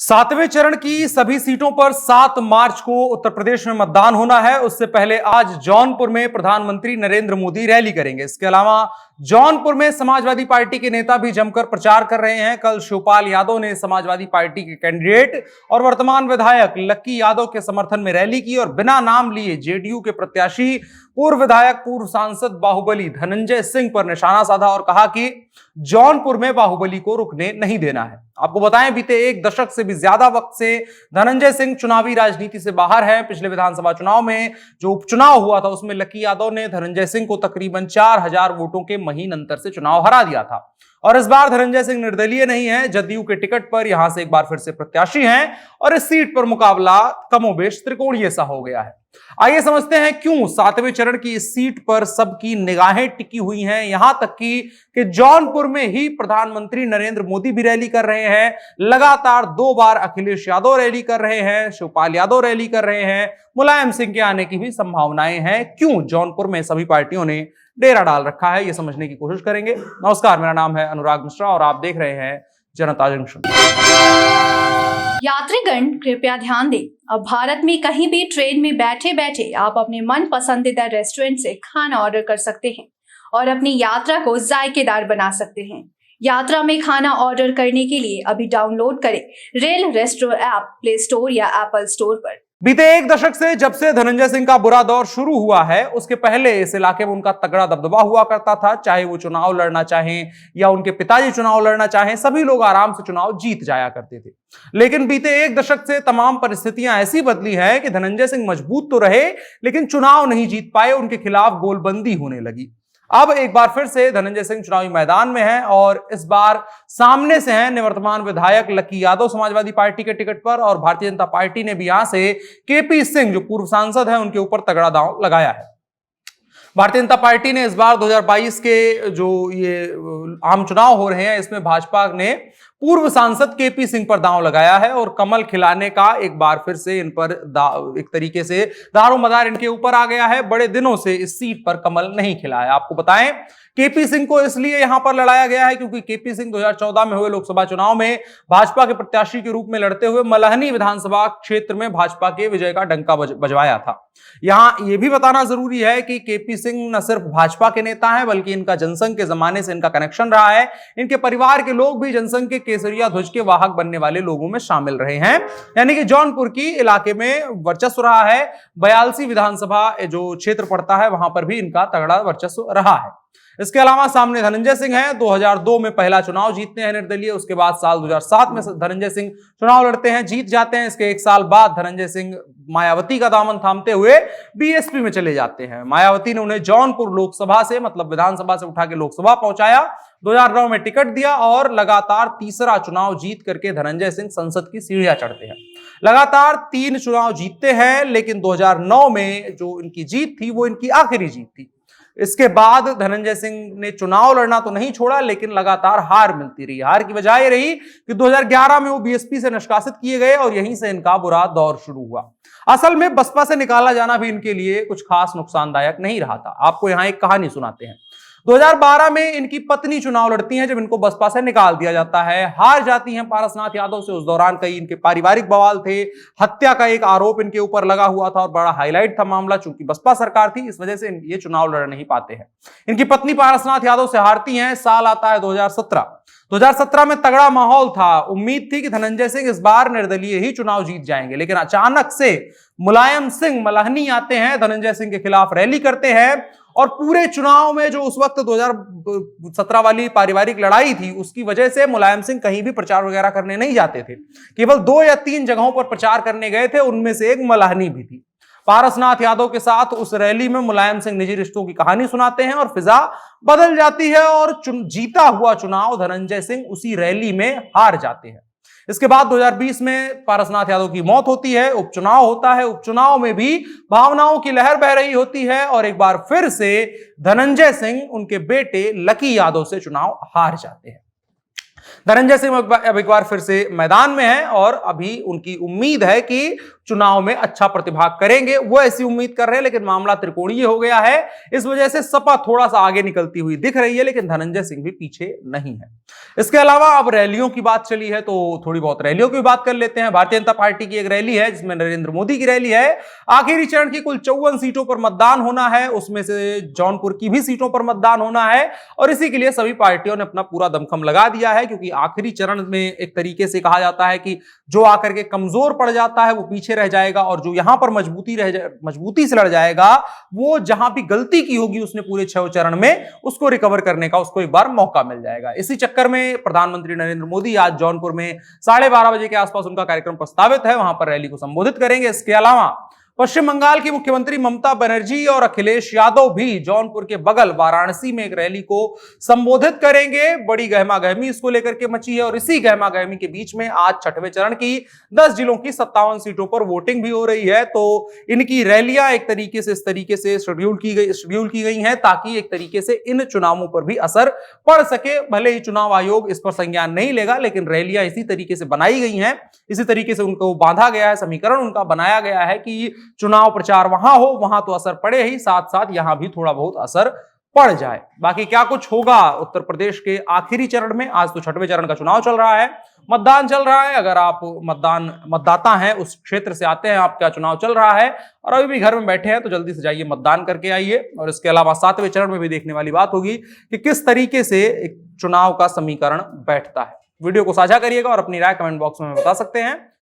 सातवें चरण की सभी सीटों पर 7 मार्च को उत्तर प्रदेश में मतदान होना है। उससे पहले आज जौनपुर में प्रधानमंत्री नरेंद्र मोदी रैली करेंगे। इसके अलावा जौनपुर में समाजवादी पार्टी के नेता भी जमकर प्रचार कर रहे हैं। कल शिवपाल यादव ने समाजवादी पार्टी के कैंडिडेट और वर्तमान विधायक लक्की यादव के समर्थन में रैली की और बिना नाम लिए जेडीयू के प्रत्याशी पूर्व विधायक पूर्व सांसद बाहुबली धनंजय सिंह पर निशाना साधा और कहा कि जौनपुर में बाहुबली को रुकने नहीं देना है। आपको बताएं, बीते एक दशक से भी ज्यादा वक्त से धनंजय सिंह चुनावी राजनीति से बाहर हैं। पिछले विधानसभा चुनाव में जो उपचुनाव हुआ था उसमें लक्की यादव ने धनंजय सिंह को तकरीबन 4000 वोटों के महीन अंतर से चुनाव हरा दिया था। और इस बार धनंजय सिंह निर्दलीय नहीं है, जदयू के टिकट पर यहां से एक बार फिर से प्रत्याशी हैं और इस सीट पर मुकाबला कमोबेश त्रिकोणीय सा हो गया है। आइए समझते हैं क्यों सातवें चरण की इस सीट पर सबकी निगाहें टिकी हुई हैं, यहां तक कि जौनपुर में ही प्रधानमंत्री नरेंद्र मोदी भी रैली कर रहे हैं। लगातार 2 बार अखिलेश यादव रैली कर रहे हैं, शिवपाल यादव रैली कर रहे हैं, मुलायम सिंह के आने की भी संभावनाएं हैं। क्यों जौनपुर में सभी पार्टियों ने डेरा डाल रखा है, यह समझने की कोशिश करेंगे। नमस्कार, मेरा नाम है अनुराग मिश्रा और आप देख रहे हैं जनता जंक्शन। यात्रीगण कृपया ध्यान दें, अब भारत में कहीं भी ट्रेन में बैठे बैठे आप अपने मन पसंदीदा रेस्टोरेंट से खाना ऑर्डर कर सकते हैं और अपनी यात्रा को जायकेदार बना सकते हैं। यात्रा में खाना ऑर्डर करने के लिए अभी डाउनलोड करें rail resto app play store या एप्पल स्टोर पर। बीते एक दशक से जब से धनंजय सिंह का बुरा दौर शुरू हुआ है, उसके पहले इस इलाके में उनका तगड़ा दबदबा हुआ करता था। चाहे वो चुनाव लड़ना चाहें या उनके पिताजी चुनाव लड़ना चाहें, सभी लोग आराम से चुनाव जीत जाया करते थे। लेकिन बीते एक दशक से तमाम परिस्थितियां ऐसी बदली हैं कि धनंजय सिंह मजबूत तो रहे लेकिन चुनाव नहीं जीत पाए, उनके खिलाफ गोलबंदी होने लगी। अब एक बार फिर से धनंजय सिंह चुनावी मैदान में हैं और इस बार सामने से हैं निवर्तमान विधायक लक्की यादव समाजवादी पार्टी के टिकट पर, और भारतीय जनता पार्टी ने भी यहां से केपी सिंह जो पूर्व सांसद हैं उनके ऊपर तगड़ा दांव लगाया है। भारतीय जनता पार्टी ने इस बार 2022 के जो ये आम चुनाव हो रहे हैं इसमें भाजपा ने पूर्व सांसद केपी सिंह पर दांव लगाया है और कमल खिलाने का एक बार फिर से इन पर एक तरीके से दारोमदार इनके ऊपर आ गया है। बड़े दिनों से इस सीट पर कमल नहीं खिला है। आपको बताएं, केपी सिंह को इसलिए यहां पर लड़ाया गया है क्योंकि केपी सिंह 2014 में हुए लोकसभा चुनाव में भाजपा के प्रत्याशी के रूप में लड़ते हुए मलहनी विधानसभा क्षेत्र में भाजपा के विजय का डंका बजवाया था। यहां यह भी बताना जरूरी है कि केपी सिंह न सिर्फ भाजपा के नेता हैं बल्कि इनका जनसंघ के जमाने से इनका कनेक्शन रहा है। इनके परिवार के लोग भी जनसंघ के केसरिया ध्वज के वाहक बनने वाले लोगों में शामिल रहे हैं, यानी कि जौनपुर की इलाके में वर्चस्व रहा है। 82 विधानसभा जो क्षेत्र पड़ता है वहां पर भी इनका तगड़ा वर्चस्व रहा है। इसके अलावा सामने धनंजय सिंह हैं, 2002 में पहला चुनाव जीतते हैं निर्दलीय। उसके बाद साल 2007 में धनंजय सिंह चुनाव लड़ते हैं, जीत जाते हैं। इसके एक साल बाद धनंजय सिंह मायावती का दामन थामते हुए बीएसपी में चले जाते हैं। मायावती ने उन्हें जौनपुर लोकसभा से मतलब विधानसभा से उठा के लोकसभा पहुंचाया, 2009 में टिकट दिया और लगातार तीसरा चुनाव जीत करके धनंजय सिंह संसद की सीढ़ियां चढ़ते हैं। लगातार 3 चुनाव जीतते हैं, लेकिन 2009 में जो इनकी जीत थी वो इनकी आखिरी जीत थी। इसके बाद धनंजय सिंह ने चुनाव लड़ना तो नहीं छोड़ा लेकिन लगातार हार मिलती रही। हार की वजह यह रही कि 2011 में वो बीएसपी से निष्कासित किए गए और यहीं से इनका बुरा दौर शुरू हुआ। असल में बसपा से निकाला जाना भी इनके लिए कुछ खास नुकसानदायक नहीं रहा था। आपको यहां एक कहानी सुनाते हैं। 2012 में इनकी पत्नी चुनाव लड़ती हैं जब इनको बसपा से निकाल दिया जाता है, हार जाती हैं पारसनाथ यादव से। उस दौरान कई इनके पारिवारिक बवाल थे, हत्या का एक आरोप इनके ऊपर लगा हुआ था और बड़ा हाईलाइट था मामला। चूंकि बसपा सरकार थी इस वजह से ये चुनाव लड़ नहीं पाते हैं। इनकी पत्नी पारसनाथ यादव से हारती हैं। साल आता है 2017 में तगड़ा माहौल था। उम्मीद थी कि धनंजय सिंह इस बार निर्दलीय ही चुनाव जीत जाएंगे, लेकिन अचानक से मुलायम सिंह मलहनी आते हैं, धनंजय सिंह के खिलाफ रैली करते हैं और पूरे चुनाव में जो उस वक्त 2017 वाली पारिवारिक लड़ाई थी उसकी वजह से मुलायम सिंह कहीं भी प्रचार वगैरह करने नहीं जाते थे। केवल 2 या 3 जगहों पर प्रचार करने गए थे, उनमें से एक मलहनी भी थी। पारसनाथ यादव के साथ उस रैली में मुलायम सिंह निजी रिश्तों की कहानी सुनाते हैं और फिजा बदल जाती है और जीता हुआ चुनाव धनंजय सिंह उसी रैली में हार जाते हैं। इसके बाद 2020 में पारसनाथ यादव की मौत होती है, उपचुनाव होता है। उपचुनाव में भी भावनाओं की लहर बह रही होती है और एक बार फिर से धनंजय सिंह उनके बेटे लक्की यादव से चुनाव हार जाते हैं। धनंजय सिंह अब एक बार फिर से मैदान में है और अभी उनकी उम्मीद है कि चुनाव में अच्छा प्रतिभाग करेंगे, वो ऐसी उम्मीद कर रहे हैं। लेकिन मामला त्रिकोणीय हो गया है, इस वजह से सपा थोड़ा सा आगे निकलती हुई दिख रही है, लेकिन धनंजय सिंह भी पीछे नहीं है। इसके अलावा अब रैलियों की बात चली है तो थोड़ी बहुत रैलियों की बात कर लेते हैं। भारतीय जनता पार्टी की एक रैली है जिसमें नरेंद्र मोदी की रैली है। आखिरी चरण की कुल 54 सीटों पर मतदान होना है, उसमें से जौनपुर की भी सीटों पर मतदान होना है और इसी के लिए सभी पार्टियों ने अपना पूरा दमखम लगा दिया है, क्योंकि आखिरी चरण में एक तरीके से कहा जाता है कि जो आकर के कमजोर पड़ जाता है वो पीछे रह जाएगा और जो यहां पर मजबूती से लड़ जाएगा वो जहां भी गलती की होगी उसने पूरे 6 चरण में उसको रिकवर करने का उसको एक बार मौका मिल जाएगा। इसी चक्कर में प्रधानमंत्री नरेंद्र मोदी आज जौनपुर में 12:30 बजे के आसपास उनका कार्यक्रम प्रस्तावित है, वहां पर रैली को संबोधित करेंगे। इसके अलावा पश्चिम बंगाल की मुख्यमंत्री ममता बनर्जी और अखिलेश यादव भी जौनपुर के बगल वाराणसी में एक रैली को संबोधित करेंगे। बड़ी गहमागहमी इसको लेकर के मची है और इसी गहमागहमी के बीच में आज 6वें चरण की 10 जिलों की 57 सीटों पर वोटिंग भी हो रही है। तो इनकी रैलियां एक तरीके से इस तरीके से शेड्यूल की गई हैं ताकि एक तरीके से इन चुनावों पर भी असर पड़ सके। भले ही चुनाव आयोग इस पर संज्ञान नहीं लेगा, लेकिन रैलियां इसी तरीके से बनाई गई हैं, इसी तरीके से उनको बांधा गया है, समीकरण उनका बनाया गया है कि चुनाव प्रचार वहां हो, वहां तो असर पड़े ही, साथ साथ यहां भी थोड़ा बहुत असर पड़ जाए। बाकी क्या कुछ होगा उत्तर प्रदेश के आखिरी चरण में, आज तो 6वें चरण का चुनाव चल रहा है, मतदान चल रहा है। अगर आप मतदाता हैं, उस क्षेत्र से आते हैं, आपका चुनाव चल रहा है और अभी भी घर में बैठे हैं, तो जल्दी से जाइए मतदान करके आइए। और इसके अलावा 7वें चरण में भी देखने वाली बात होगी कि किस तरीके से एक चुनाव का समीकरण बैठता है। वीडियो को साझा करिएगा और अपनी राय कमेंट बॉक्स में बता सकते हैं।